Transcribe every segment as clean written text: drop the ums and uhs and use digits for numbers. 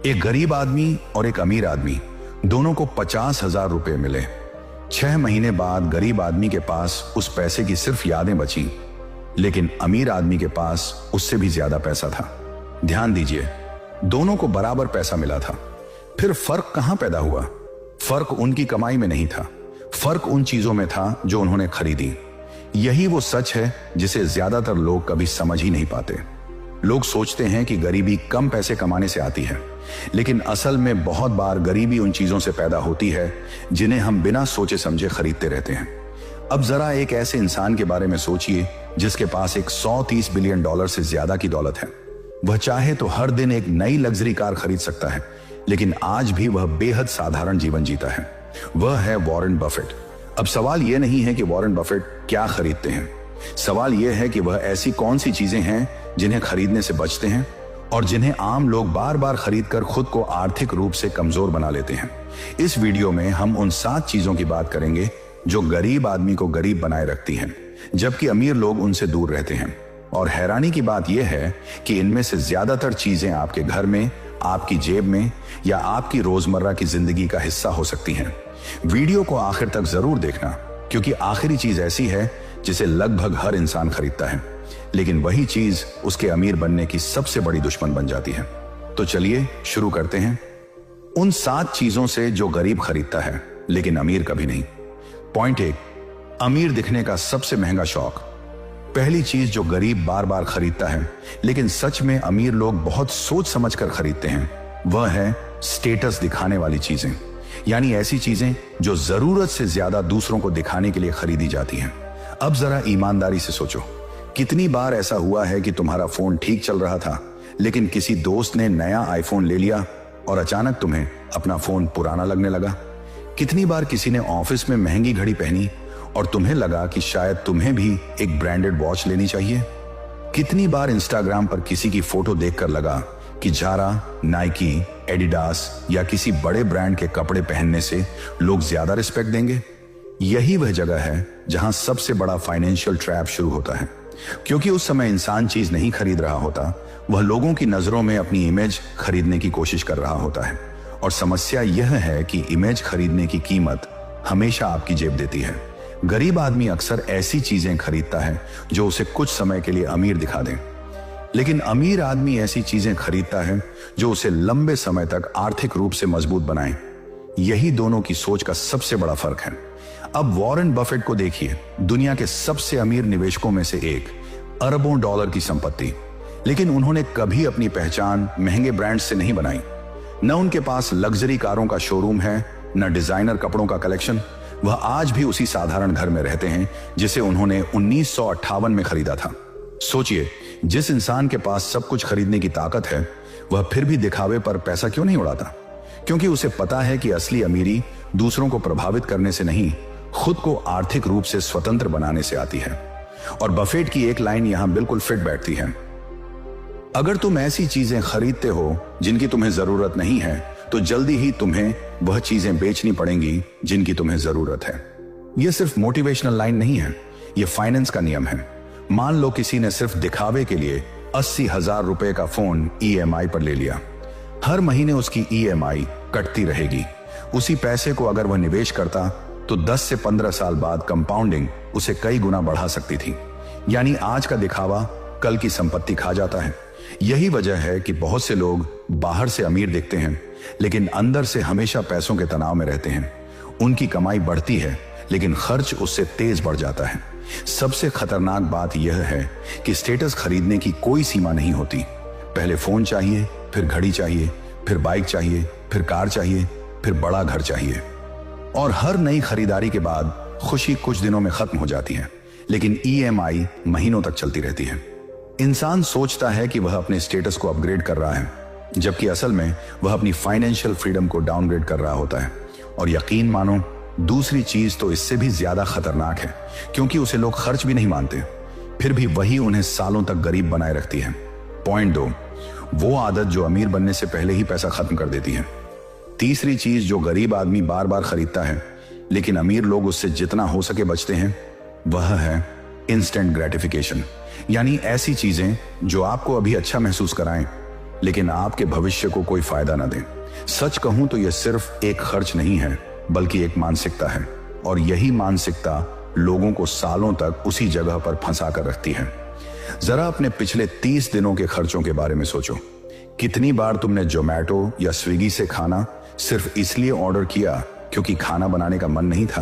एक गरीब आदमी और एक अमीर आदमी दोनों को 50,000 रुपए मिले। 6 महीने बाद गरीब आदमी के पास उस पैसे की सिर्फ यादें बची, लेकिन अमीर आदमी के पास उससे भी ज्यादा पैसा था। ध्यान दीजिए, दोनों को बराबर पैसा मिला था। फिर फर्क कहां पैदा हुआ? फर्क उनकी कमाई में नहीं था, फर्क उन चीजों में था जो उन्होंने खरीदी। यही वो सच है जिसे ज्यादातर लोग कभी समझ ही नहीं पाते। लोग सोचते हैं कि गरीबी कम पैसे कमाने से आती है, लेकिन असल में बहुत बार गरीबी उन चीजों से पैदा होती है जिन्हें हम बिना सोचे समझे खरीदते रहते हैं। अब जरा एक ऐसे इंसान के बारे में सोचिए जिसके पास एक 130 बिलियन डॉलर से ज्यादा की दौलत है। वह चाहे तो हर दिन एक नई लग्जरी कार खरीद सकता है, लेकिन आज भी वह बेहद साधारण जीवन जीता है। वह है वॉरेन बफेट। अब सवाल यह नहीं है कि वॉरेन बफेट क्या खरीदते हैं, सवाल यह है कि वह ऐसी कौन सी चीजें हैं जिन्हें खरीदने से बचते हैं और जिन्हें आम लोग बार बार खरीदकर खुद को आर्थिक रूप से कमजोर बना लेते हैं। इस वीडियो में हम उन 7 चीजों की बात करेंगे जो गरीब आदमी को गरीब बनाए रखती हैं, जबकि अमीर लोग उनसे दूर रहते हैं। और हैरानी की बात यह है कि इनमें से ज्यादातर चीजें आपके घर में, आपकी जेब में या आपकी रोजमर्रा की जिंदगी का हिस्सा हो सकती हैं। वीडियो को आखिर तक जरूर देखना, क्योंकि आखिरी चीज ऐसी है जिसे लगभग हर इंसान खरीदता है, लेकिन वही चीज उसके अमीर बनने की सबसे बड़ी दुश्मन बन जाती है। तो चलिए शुरू करते हैं उन 7 चीजों से जो गरीब खरीदता है लेकिन अमीर कभी नहीं। पॉइंट 1, अमीर दिखने का सबसे महंगा शौक। पहली चीज जो गरीब बार बार खरीदता है लेकिन सच में अमीर लोग बहुत सोच समझकर खरीदते हैं, वह है स्टेटस दिखाने वाली चीजें। यानी ऐसी चीजें जो जरूरत से ज्यादा दूसरों को दिखाने के लिए खरीदी जाती हैं। अब जरा ईमानदारी से सोचो, कितनी बार ऐसा हुआ है कि तुम्हारा फोन ठीक चल रहा था, लेकिन किसी दोस्त ने नया आईफोन ले लिया और अचानक तुम्हें अपना फोन पुराना लगने लगा? कितनी बार किसी ने ऑफिस में महंगी घड़ी पहनी और तुम्हें लगा कि शायद तुम्हें भी एक ब्रांडेड वॉच लेनी चाहिए? कितनी बार इंस्टाग्राम पर किसी की फोटो देखकर लगा कि जारा, नाइकी, एडिडास या किसी बड़े ब्रांड के कपड़े पहनने से लोग ज्यादा रिस्पेक्ट देंगे? यही वह जगह है जहां सबसे बड़ा फाइनेंशियल ट्रैप शुरू होता है, क्योंकि उस समय इंसान चीज नहीं खरीद रहा होता, वह लोगों की नजरों में अपनी इमेज खरीदने की कोशिश कर रहा होता है। और समस्या यह है कि इमेज खरीदने की कीमत हमेशा आपकी जेब देती है। गरीब आदमी अक्सर ऐसी चीजें खरीदता है जो उसे कुछ समय के लिए अमीर दिखा दें, लेकिन अमीर आदमी ऐसी चीजें खरीदता है जो उसे लंबे समय तक आर्थिक रूप से मजबूत बनाए। यही दोनों की सोच का सबसे बड़ा फर्क है। अब वॉरेन बफेट को देखिए, दुनिया के सबसे अमीर निवेशकों में से एक, अरबों डॉलर की संपत्ति, लेकिन उन्होंने कभी अपनी पहचान महंगे ब्रांड से नहीं बनाई। न उनके पास लग्जरी कारों का शोरूम है, न डिजाइनर कपड़ों का कलेक्शन। वह आज भी उसी साधारण घर में रहते हैं जिसे उन्होंने 1958 में खरीदा था। सोचिए, जिस इंसान के पास सब कुछ खरीदने की ताकत है, वह फिर भी दिखावे पर पैसा क्यों नहीं उड़ाता? क्योंकि उसे पता है कि असली अमीरी दूसरों को प्रभावित करने से नहीं, खुद को आर्थिक रूप से स्वतंत्र बनाने से आती है। और बफेट की एक लाइन यहां बिल्कुल फिट बैठती है, अगर तुम ऐसी चीजें खरीदते हो जिनकी तुम्हें जरूरत नहीं है, तो जल्दी ही तुम्हें वह चीजें बेचनी पड़ेंगी जिनकी तुम्हें जरूरत है। यह सिर्फ मोटिवेशनल लाइन नहीं है, यह फाइनेंस का नियम है। मान लो किसी ने सिर्फ दिखावे के लिए 80,000 रुपए का फोन EMI पर ले लिया। हर महीने उसकी EMI कटती रहेगी। उसी पैसे को अगर वह निवेश करता तो 10 से 15 साल बाद कंपाउंडिंग उसे कई गुना बढ़ा सकती थी। यानी आज का दिखावा कल की संपत्ति खा जाता है। यही वजह है कि बहुत से लोग बाहर से अमीर दिखते हैं, लेकिन अंदर से हमेशा पैसों के तनाव में रहते हैं। उनकी कमाई बढ़ती है, लेकिन खर्च उससे तेज बढ़ जाता है। सबसे खतरनाक बात यह है कि स्टेटस खरीदने की कोई सीमा नहीं होती। पहले फोन चाहिए, फिर घड़ी चाहिए, फिर बाइक चाहिए, फिर कार चाहिए, फिर बड़ा घर चाहिए। और हर नई खरीदारी के बाद खुशी कुछ दिनों में खत्म हो जाती है, लेकिन EMI महीनों तक चलती रहती है। इंसान सोचता है कि वह अपने स्टेटस को अपग्रेड कर रहा है, जबकि असल में वह अपनी फाइनेंशियल फ्रीडम को डाउनग्रेड कर रहा होता है। और यकीन मानो, दूसरी चीज तो इससे भी ज्यादा खतरनाक है, क्योंकि उसे लोग खर्च भी नहीं मानते, फिर भी वही उन्हें सालों तक गरीब बनाए रखती है। पॉइंट 2, वो आदत जो अमीर बनने से पहले ही पैसा खत्म कर देती है। तीसरी चीज जो गरीब आदमी बार बार खरीदता है, लेकिन अमीर लोग उससे जितना हो सके बचते हैं, वह है इंस्टेंट ग्रेटिफिकेशन। यानी ऐसी चीजें जो आपको अभी अच्छा महसूस कराएं, लेकिन आपके भविष्य को कोई फायदा न दें। सच कहूं तो यह सिर्फ एक खर्च नहीं है, बल्कि एक मानसिकता है, और यही मानसिकता लोगों को सालों तक उसी जगह पर फंसा कर रखती है। जरा अपने पिछले 30 दिनों के खर्चों के बारे में सोचो। कितनी बार तुमने जोमैटो या स्विगी से खाना सिर्फ इसलिए ऑर्डर किया क्योंकि खाना बनाने का मन नहीं था?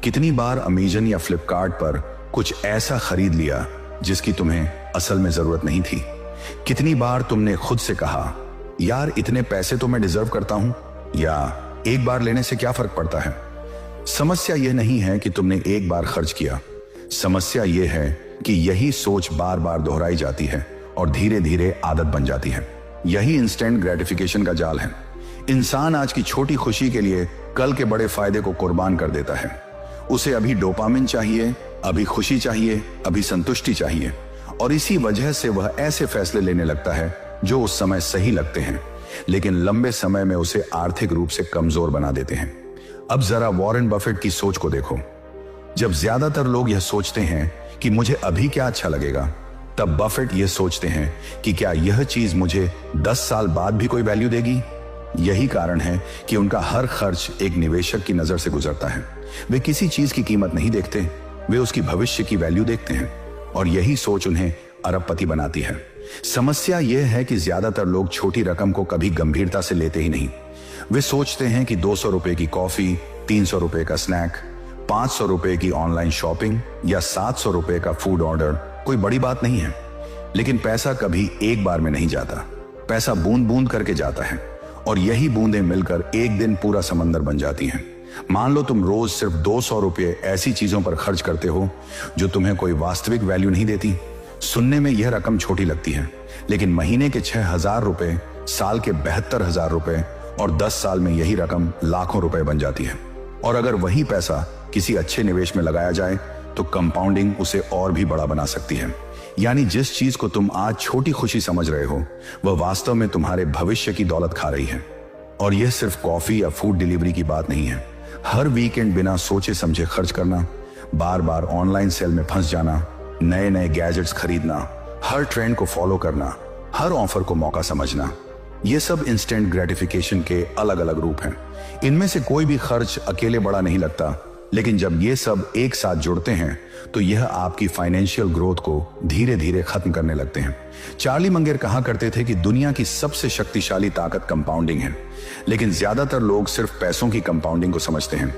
कितनी बार अमेजन या फ्लिपकार्ट पर कुछ ऐसा खरीद लिया जिसकी तुम्हें असल में जरूरत नहीं थी? कितनी बार तुमने खुद से कहा, यार इतने पैसे तो मैं डिजर्व करता हूं, या एक बार लेने से क्या फर्क पड़ता है? समस्या यह नहीं है कि तुमने एक बार खर्च किया, समस्या यह है कि यही सोच बार बार दोहराई जाती है और धीरे धीरे आदत बन जाती है। यही इंस्टेंट ग्रेटिफिकेशन का जाल है। इंसान आज की छोटी खुशी के लिए कल के बड़े फायदे को कुर्बान कर देता है। उसे अभी डोपामिन चाहिए, अभी खुशी चाहिए, अभी संतुष्टि चाहिए, और इसी वजह से वह ऐसे फैसले लेने लगता है जो उस समय सही लगते हैं, लेकिन लंबे समय में उसे आर्थिक रूप से कमजोर बना देते हैं। अब जरा वॉरेन बफेट की सोच को देखो। जब ज्यादातर लोग यह सोचते हैं कि मुझे अभी क्या अच्छा लगेगा, तब बफेट यह सोचते हैं कि क्या यह चीज मुझे 10 साल बाद भी कोई वैल्यू देगी। यही कारण है कि उनका हर खर्च एक निवेशक की नजर से गुजरता है। वे किसी चीज की कीमत नहीं देखते, वे उसकी भविष्य की वैल्यू देखते हैं, और यही सोच उन्हें अरबपति बनाती है। समस्या यह है कि ज्यादातर लोग छोटी रकम को कभी गंभीरता से लेते ही नहीं। वे सोचते हैं कि 200 रुपए की कॉफी, 300 रुपए का स्नैक, 500 रुपए की ऑनलाइन शॉपिंग या 700 रुपए का फूड ऑर्डर कोई बड़ी बात नहीं है। लेकिन पैसा कभी एक बार में नहीं जाता, पैसा बूंद बूंद करके जाता है, और यही बूंदें मिलकर एक दिन पूरा समंदर बन जाती हैं। मान लो तुम रोज सिर्फ 200 रुपये ऐसी चीजों पर खर्च करते हो जो तुम्हें कोई वास्तविक वैल्यू नहीं देती। सुनने में यह रकम छोटी लगती है, लेकिन महीने के 6,000 रुपए, साल के 72,000 रुपए, और 10 साल में यही रकम लाखों रुपए बन जाती है। और अगर वही पैसा किसी अच्छे निवेश में लगाया जाए तो कंपाउंडिंग उसे और भी बड़ा बना सकती है। यानी जिस चीज को तुम आज छोटी खुशी समझ रहे हो, वह वास्तव में तुम्हारे भविष्य की दौलत खा रही है। और यह सिर्फ कॉफी या फूड डिलीवरी की बात नहीं है। हर वीकेंड बिना सोचे समझे खर्च करना, बार बार ऑनलाइन सेल में फंस जाना, नए नए गैजेट्स खरीदना, हर ट्रेंड को फॉलो करना, हर ऑफर को मौका समझना, ये सब इंस्टेंट ग्रेटिफिकेशन के अलग अलग रूप हैं। इनमें से कोई भी खर्च अकेले बड़ा नहीं लगता, लेकिन जब ये सब एक साथ जुड़ते हैं तो यह आपकी फाइनेंशियल ग्रोथ को धीरे धीरे खत्म करने लगते हैं। चार्ली मंगेर कहा करते थे कि दुनिया की सबसे शक्तिशाली ताकत कंपाउंडिंग है, लेकिन ज्यादातर लोग सिर्फ पैसों की कंपाउंडिंग को समझते हैं।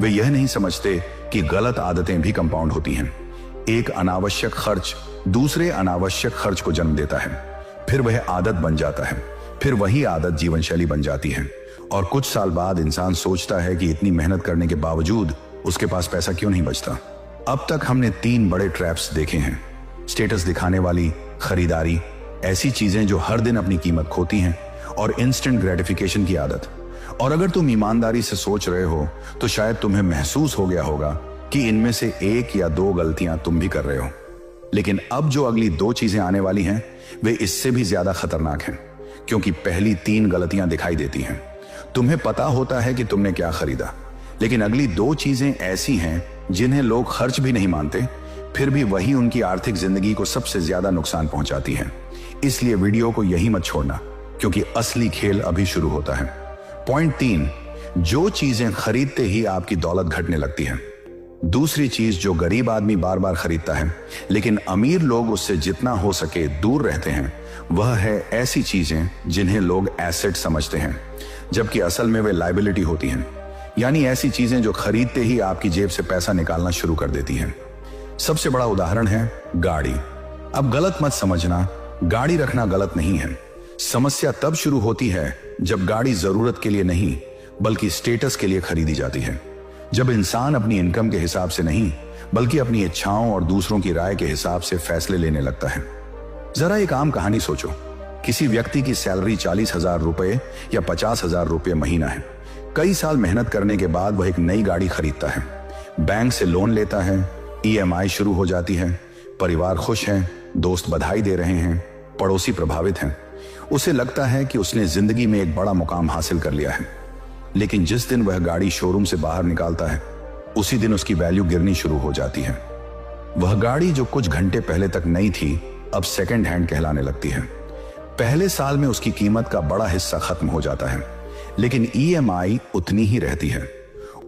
वे यह नहीं समझते कि गलत आदतें भी कंपाउंड होती हैं। एक अनावश्यक खर्च दूसरे अनावश्यक खर्च को जन्म देता है, फिर वह आदत बन जाता है, फिर वही आदत जीवन शैली बन जाती है, और कुछ साल बाद इंसान सोचता है कि इतनी मेहनत करने के बावजूद उसके पास पैसा क्यों नहीं बचता। अब तक हमने 3 बड़े ट्रैप्स देखे हैं। स्टेटस दिखाने वाली खरीदारी, ऐसी चीजें जो हर दिन अपनी कीमत खोती हैं, और इंस्टेंट ग्रेटिफिकेशन की आदत। और अगर तुम ईमानदारी से सोच रहे हो तो शायद तुम्हें महसूस हो गया होगा कि इनमें से 1 या 2 गलतियां तुम भी कर रहे हो। लेकिन अब जो अगली 2 चीजें आने वाली हैं, वे इससे भी ज्यादा खतरनाक हैं, क्योंकि पहली 3 गलतियां दिखाई देती हैं। तुम्हें पता होता है कि तुमने क्या खरीदा, लेकिन अगली 2 चीजें ऐसी हैं जिन्हें लोग खर्च भी नहीं मानते, फिर भी वही उनकी आर्थिक जिंदगी को सबसे ज्यादा नुकसान पहुंचाती है। इसलिए वीडियो को यही मत छोड़ना, क्योंकि असली खेल अभी शुरू होता है। पॉइंट 3, जो चीजें खरीदते ही आपकी दौलत घटने लगती है। दूसरी चीज जो गरीब आदमी बार बार खरीदता है, लेकिन अमीर लोग उससे जितना हो सके दूर रहते हैं, वह है ऐसी चीजें जिन्हें लोग एसेट समझते हैं, जबकि असल में वे लायबिलिटी होती हैं। यानी ऐसी चीजें जो खरीदते ही आपकी जेब से पैसा निकालना शुरू कर देती हैं। सबसे बड़ा उदाहरण है गाड़ी। अब गलत मत समझना, गाड़ी रखना गलत नहीं है। समस्या तब शुरू होती है जब गाड़ी जरूरत के लिए नहीं, बल्कि स्टेटस के लिए खरीदी जाती है। जब इंसान अपनी इनकम के हिसाब से नहीं, बल्कि अपनी इच्छाओं और दूसरों की राय के हिसाब से फैसले लेने लगता है। जरा एक आम कहानी सोचो। किसी व्यक्ति की सैलरी 40,000 रुपए या 50,000 रुपए महीना है। कई साल मेहनत करने के बाद वह एक नई गाड़ी खरीदता है, बैंक से लोन लेता है, EMI शुरू हो जाती है, परिवार खुश है, दोस्त बधाई दे रहे हैं, पड़ोसी प्रभावित हैं। उसे लगता है कि उसने जिंदगी में एक बड़ा मुकाम हासिल कर लिया है। लेकिन जिस दिन वह गाड़ी शोरूम से बाहर निकालता है, उसी दिन उसकी वैल्यू गिरनी शुरू हो जाती है। वह गाड़ी जो कुछ घंटे पहले तक नई थी, अब सेकंड हैंड कहलाने लगती है। पहले साल में उसकी कीमत का बड़ा हिस्सा खत्म हो जाता है, लेकिन ईएमआई उतनी ही रहती है।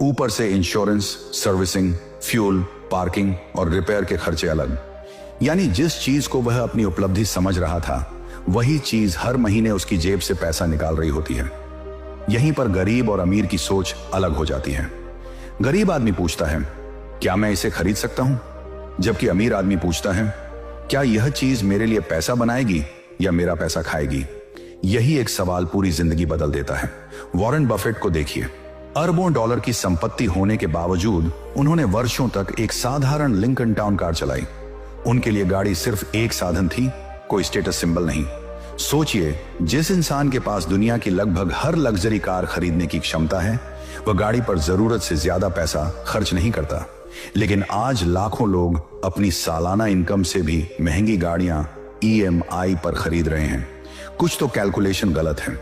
ऊपर से इंश्योरेंस, सर्विसिंग, फ्यूल, पार्किंग और रिपेयर के खर्चे अलग। यानी जिस चीज को वह अपनी उपलब्धि समझ रहा था, वही चीज हर महीने उसकी जेब से पैसा निकाल रही होती है। यहीं पर गरीब और अमीर की सोच अलग हो जाती है। गरीब आदमी पूछता है, क्या मैं इसे खरीद सकता हूं? जबकि अमीर आदमी पूछता है, क्या यह चीज मेरे लिए पैसा बनाएगी या मेरा पैसा खाएगी? यही एक सवाल पूरी जिंदगी बदल देता है। वॉरेन बफेट को देखिए, अरबों डॉलर की संपत्ति होने के बावजूद उन्होंने वर्षों तक एक साधारण लिंकन टाउन कार चलाई। उनके लिए गाड़ी सिर्फ एक साधन थी, कोई स्टेटस सिंबल नहीं। सोचिए, जिस इंसान के पास दुनिया की लगभग हर लग्जरी कार खरीदने की क्षमता है, वह गाड़ी पर जरूरत से ज्यादा पैसा खर्च नहीं करता। लेकिन आज लाखों लोग अपनी सालाना इनकम से भी महंगी गाड़ियां ईएमआई पर खरीद रहे हैं। कुछ तो कैलकुलेशन गलत है,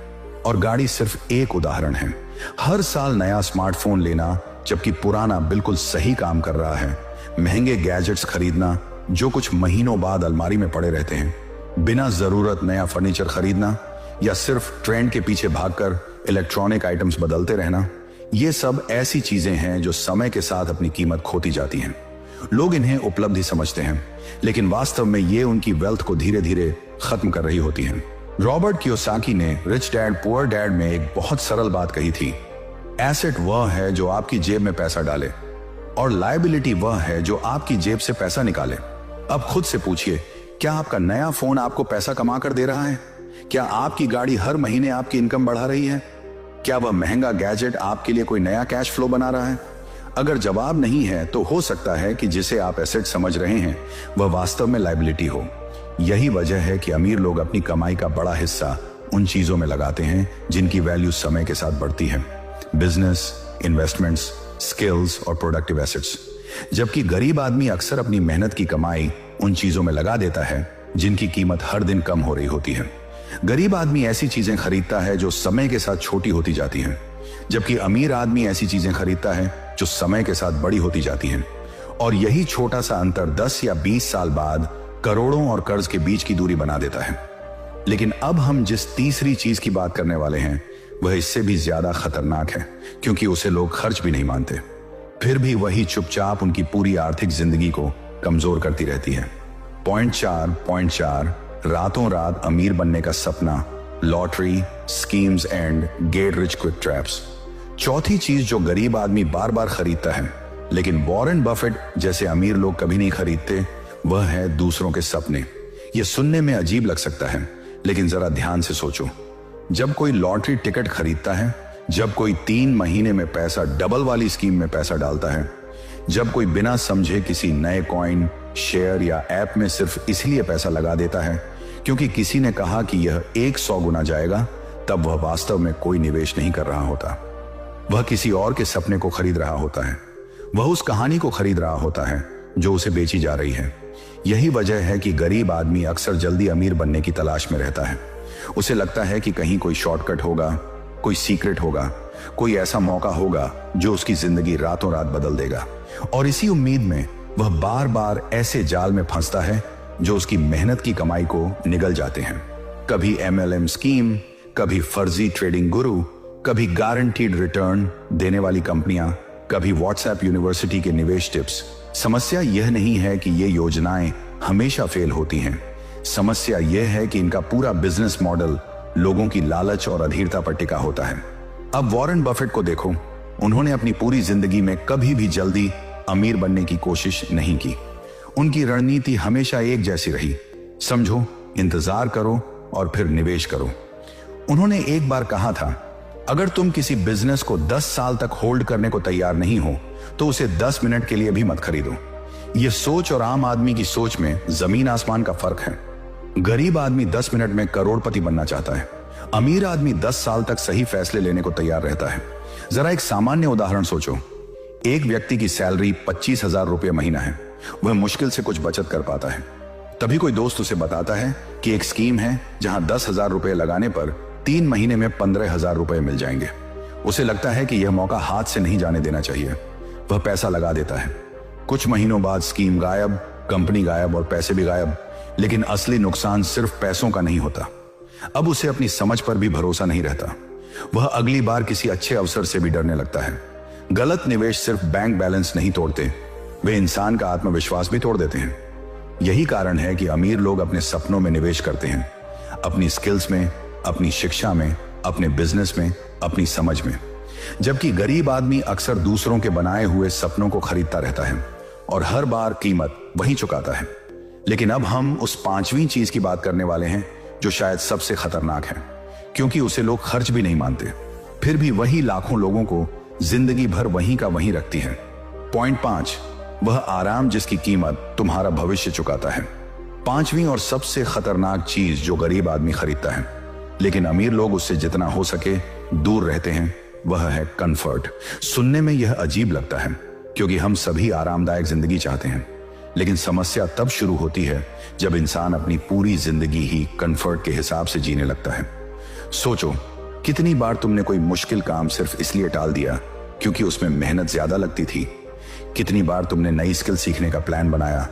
और गाड़ी सिर्फ एक उदाहरण है। हर साल नया स्मार्टफोन लेना जबकि पुराना बिल्कुल सही काम कर रहा है, महंगे गैजेट्स खरीदना जो कुछ महीनों बाद अलमारी में पड़े रहते हैं, बिना जरूरत नया फर्नीचर खरीदना, या सिर्फ ट्रेंड के पीछे भागकर इलेक्ट्रॉनिक आइटम्स बदलते रहना, ये सब ऐसी चीजें हैं जो समय के साथ अपनी कीमत खोती जाती हैं। लोग इन्हें उपलब्धि समझते हैं, लेकिन वास्तव में ये उनकी वेल्थ को धीरे धीरे खत्म कर रही होती हैं। रॉबर्ट कियोसाकी ने रिच डैड पुअर डैड में एक बहुत सरल बात कही थी, एसेट वह है जो आपकी जेब में पैसा डाले, और लायबिलिटी वह है जो आपकी जेब से पैसा निकाले। अब खुद से पूछिए, क्या आपका नया फोन आपको पैसा कमा कर दे रहा है? क्या आपकी गाड़ी हर महीने आपकी इनकम बढ़ा रही है? क्या वह महंगा गैजेट आपके लिए कोई नया कैश फ्लो बना रहा है? अगर जवाब नहीं है, तो हो सकता है कि जिसे आप एसेट समझ रहे हैं वह वास्तव में लायबिलिटी हो। यही वजह है कि अमीर लोग अपनी कमाई का बड़ा हिस्सा उन चीजों में लगाते हैं जिनकी वैल्यू समय के साथ बढ़ती है, बिजनेस, इन्वेस्टमेंट्स, स्किल्स और प्रोडक्टिव एसेट्स। जबकि गरीब आदमी अक्सर अपनी मेहनत की कमाई उन चीजों में लगा देता है जिनकी कीमत हर दिन कम हो रही होती है। गरीब आदमी ऐसी चीजें खरीदता है जो समय के साथ छोटी होती जाती हैं, जबकि अमीर आदमी ऐसी चीजें खरीदता है जो समय के साथ बड़ी होती जाती हैं। और यही छोटा सा अंतर 10 या 20 साल बाद करोड़ों और कर्ज के बीच की दूरी बना देता है। लेकिन अब हम जिस तीसरी चीज की बात करने वाले हैं, वह इससे भी ज्यादा खतरनाक है, क्योंकि उसे लोग खर्च भी नहीं मानते। फिर भी वही चुपचाप उनकी पूरी आर्थिक जिंदगी को कमजोर करती रहती है। पॉइंट 4, रातों रात अमीर बनने का सपना, lottery, schemes and get rich quick traps. चौथी चीज जो गरीब आदमी बार बार खरीदता है, लेकिन वॉरेन बफेट जैसे अमीर लोग कभी नहीं खरीदते, वह है दूसरों के सपने। यह सुनने में अजीब लग सकता है, लेकिन जरा ध्यान से सोचो। जब कोई लॉटरी टिकट खरीदता है, जब कोई 3 महीने में पैसा डबल वाली स्कीम में पैसा डालता है, जब कोई बिना समझे किसी नए कॉइन, शेयर या ऐप में सिर्फ इसलिए पैसा लगा देता है क्योंकि किसी ने कहा कि यह 100 गुना जाएगा, तब वह वास्तव में कोई निवेश नहीं कर रहा होता। वह किसी और के सपने को खरीद रहा होता है। वह उस कहानी को खरीद रहा होता है जो उसे बेची जा रही है। यही वजह है कि गरीब आदमी अक्सर जल्दी अमीर बनने की तलाश में रहता है। उसे लगता है कि कहीं कोई शॉर्टकट होगा, कोई सीक्रेट होगा, कोई ऐसा मौका होगा जो उसकी जिंदगी रातों रात बदल देगा। और इसी उम्मीद में वह बार बार ऐसे जाल में फंसता है जो उसकी मेहनत की कमाई को निगल जाते हैं। कभी MLM स्कीम, कभी फर्जी ट्रेडिंग गुरु, कभी गारंटीड रिटर्न देने वाली कंपनियां, कभी व्हाट्सएप यूनिवर्सिटी के निवेश टिप्स। समस्या यह नहीं है कि ये योजनाएं हमेशा फेल होती हैं। समस्या यह है कि इनका पूरा बिजनेस मॉडल लोगों की लालच और अधीरता पर टिका होता है। अब वॉरेन बफेट को देखो, उन्होंने अपनी पूरी जिंदगी में कभी भी जल्दी अमीर बनने की कोशिश नहीं की। उनकी रणनीति हमेशा एक जैसी रही, समझो, इंतजार करो और फिर निवेश करो। उन्होंने एक बार कहा था, अगर तुम किसी बिजनेस को 10 साल तक होल्ड करने को तैयार नहीं हो तो उसे 10 मिनट के लिए भी मत खरीदो। यह सोच और आम आदमी की सोच में जमीन आसमान का फर्क है। गरीब आदमी 10 मिनट में करोड़पति बनना चाहता है, अमीर आदमी 10 साल तक सही फैसले लेने को तैयार रहता है। जरा एक सामान्य उदाहरण सोचो। एक व्यक्ति की सैलरी 25,000 रुपये महीना है, वह मुश्किल से कुछ बचत कर पाता है। तभी कोई दोस्त उसे बताता है कि एक स्कीम है जहां 10,000 रुपये लगाने पर 3 महीने में 15,000 रुपये मिल जाएंगे। उसे लगता है कि यह मौका हाथ से नहीं जाने देना चाहिए। वह पैसा लगा देता है। कुछ महीनों बाद स्कीम गायब, कंपनी गायब और पैसे भी गायब। लेकिन असली नुकसान सिर्फ पैसों का नहीं होता। अब उसे अपनी समझ पर भी भरोसा नहीं रहता। वह अगली बार किसी अच्छे अवसर से भी डरने लगता है। गलत निवेश सिर्फ बैंक बैलेंस नहीं तोड़ते, वे इंसान का आत्मविश्वास भी तोड़ देते हैं। यही कारण है कि अमीर लोग अपने सपनों में निवेश करते हैं, अपनी स्किल्स में, अपनी शिक्षा में, अपने बिजनेस में, अपनी समझ में। जबकि गरीब आदमी अक्सर दूसरों के बनाए हुए सपनों को खरीदता रहता है और हर बार कीमत वही चुकाता है। लेकिन अब हम उस पांचवी चीज की बात करने वाले हैं जो शायद सबसे खतरनाक है, क्योंकि उसे लोग खर्च भी नहीं मानते, फिर भी वही लाखों लोगों को जिंदगी भर वहीं का वहीं रखती है। पॉइंट 5, वह आराम जिसकी कीमत तुम्हारा भविष्य चुकाता है। पांचवी और सबसे खतरनाक चीज जो गरीब आदमी खरीदता है, लेकिन अमीर लोग उससे जितना हो सके दूर रहते हैं, वह है कंफर्ट। सुनने में यह अजीब लगता है क्योंकि हम सभी आरामदायक जिंदगी चाहते हैं, लेकिन समस्या तब शुरू होती है जब इंसान अपनी पूरी जिंदगी ही कंफर्ट के हिसाब से जीने लगता है। सोचो, कितनी बार तुमने कोई मुश्किल काम सिर्फ इसलिए टाल दिया क्योंकि उसमें मेहनत ज्यादा लगती थी। कितनी बार तुमने नई स्किल सीखने का प्लान बनाया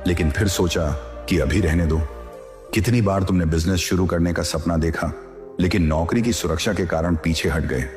लेकिन फिर सोचा कि अभी रहने दो। कितनी बार तुमने बिजनेस शुरू करने का सपना देखा लेकिन नौकरी की सुरक्षा के कारण पीछे हट गए।